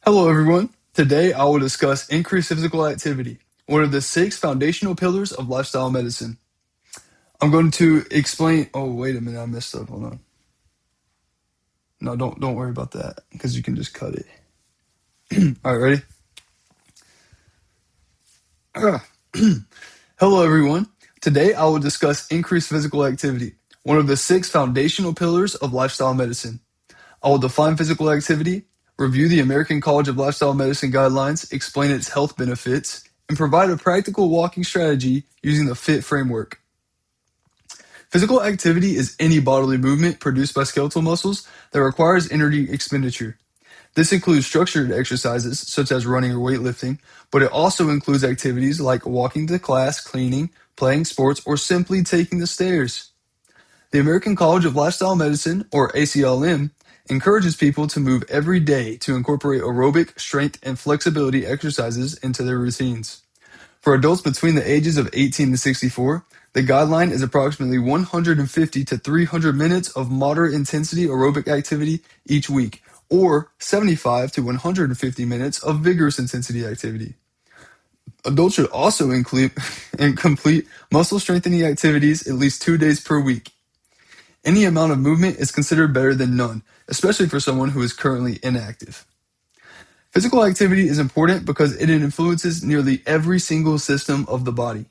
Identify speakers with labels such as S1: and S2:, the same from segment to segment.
S1: Hello, everyone. Today, I will discuss increased physical activity, one of the six foundational pillars of lifestyle medicine. I'm going to explain. Oh, wait a minute, I messed up. Hold on. No, don't worry about that because you can just cut it. All right, ready? Hello, everyone. Today, I will discuss increased physical activity, one of the six foundational pillars of lifestyle medicine. I will define physical activity, review the American College of Lifestyle Medicine guidelines, explain its health benefits, and provide a practical walking strategy using the FIT framework. Physical activity is any bodily movement produced by skeletal muscles that requires energy expenditure. This includes structured exercises such as running or weightlifting, but it also includes activities like walking to class, cleaning, playing sports, or simply taking the stairs. The American College of Lifestyle Medicine, or ACLM, encourages people to move every day to incorporate aerobic, strength, and flexibility exercises into their routines. For adults between the ages of 18 to 64, the guideline is approximately 150 to 300 minutes of moderate intensity aerobic activity each week, or 75 to 150 minutes of vigorous intensity activity. Adults should also include and complete muscle strengthening activities at least 2 days per week. Any amount of movement is considered better than none, especially for someone who is currently inactive. Physical activity is important because it influences nearly every single system of the body.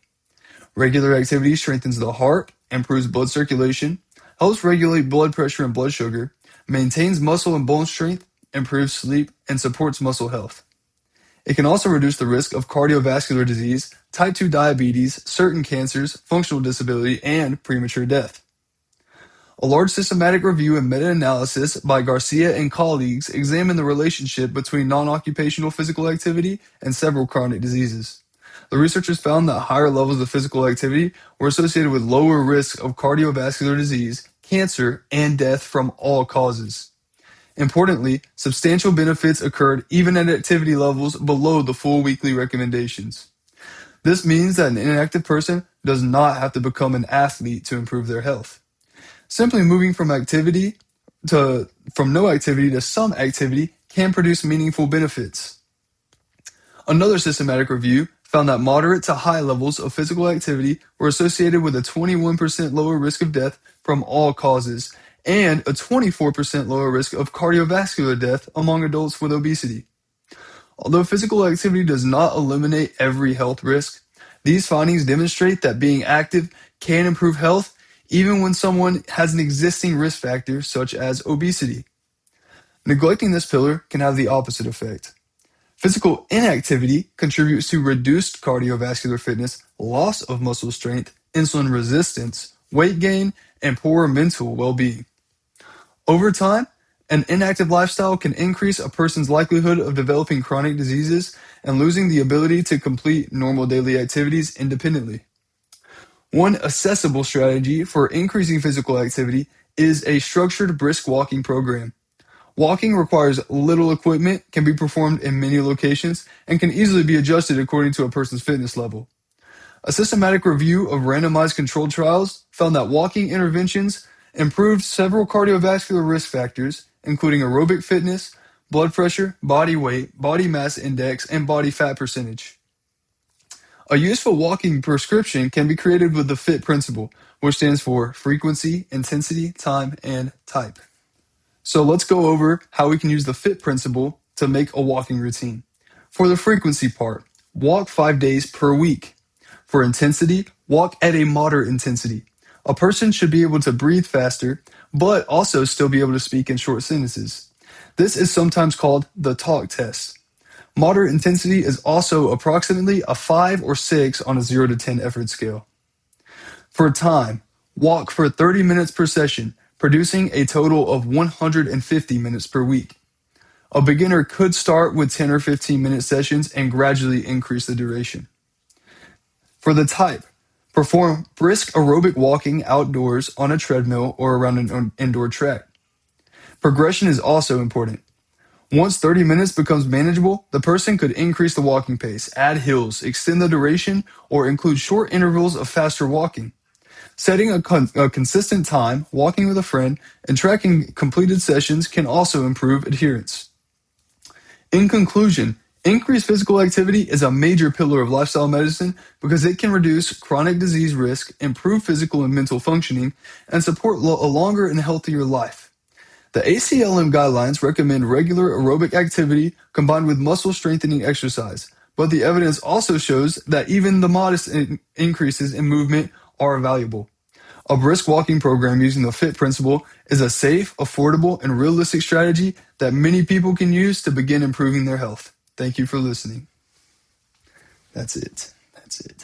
S1: Regular activity strengthens the heart, improves blood circulation, helps regulate blood pressure and blood sugar, maintains muscle and bone strength, improves sleep, and supports muscle health. It can also reduce the risk of cardiovascular disease, type 2 diabetes, certain cancers, functional disability, and premature death. A large systematic review and meta-analysis by Garcia and colleagues examined the relationship between non-occupational physical activity and several chronic diseases. The researchers found that higher levels of physical activity were associated with lower risk of cardiovascular disease, cancer, and death from all causes. Importantly, substantial benefits occurred even at activity levels below the full weekly recommendations. This means that an inactive person does not have to become an athlete to improve their health. Simply moving from no activity to some activity can produce meaningful benefits. Another systematic review found that moderate to high levels of physical activity were associated with a 21% lower risk of death from all causes and a 24% lower risk of cardiovascular death among adults with obesity. Although physical activity does not eliminate every health risk, these findings demonstrate that being active can improve health even when someone has an existing risk factor such as obesity. Neglecting this pillar can have the opposite effect. Physical inactivity contributes to reduced cardiovascular fitness, loss of muscle strength, insulin resistance, weight gain, and poor mental well-being. Over time, an inactive lifestyle can increase a person's likelihood of developing chronic diseases and losing the ability to complete normal daily activities independently. One accessible strategy for increasing physical activity is a structured brisk walking program. Walking requires little equipment, can be performed in many locations, and can easily be adjusted according to a person's fitness level. A systematic review of randomized controlled trials found that walking interventions improved several cardiovascular risk factors, including aerobic fitness, blood pressure, body weight, body mass index, and body fat percentage. A useful walking prescription can be created with the FIT principle, which stands for frequency, intensity, time, and type. So let's go over how we can use the FIT principle to make a walking routine. For the frequency part, walk 5 days per week. For intensity, walk at a moderate intensity. A person should be able to breathe faster, but also still be able to speak in short sentences. This is sometimes called the talk test. Moderate intensity is also approximately a 5 or 6 on a 0 to 10 effort scale. For time, walk for 30 minutes per session, producing a total of 150 minutes per week. A beginner could start with 10 or 15-minute sessions and gradually increase the duration. For the type, perform brisk aerobic walking outdoors on a treadmill or around an indoor track. Progression is also important. Once 30 minutes becomes manageable, the person could increase the walking pace, add hills, extend the duration, or include short intervals of faster walking. Setting a consistent time, walking with a friend, and tracking completed sessions can also improve adherence. In conclusion, increased physical activity is a major pillar of lifestyle medicine because it can reduce chronic disease risk, improve physical and mental functioning, and support a longer and healthier life. The ACLM guidelines recommend regular aerobic activity combined with muscle strengthening exercise, but the evidence also shows that even the modest increases in movement are valuable. A brisk walking program using the FIT principle is a safe, affordable, and realistic strategy that many people can use to begin improving their health. Thank you for listening. That's it.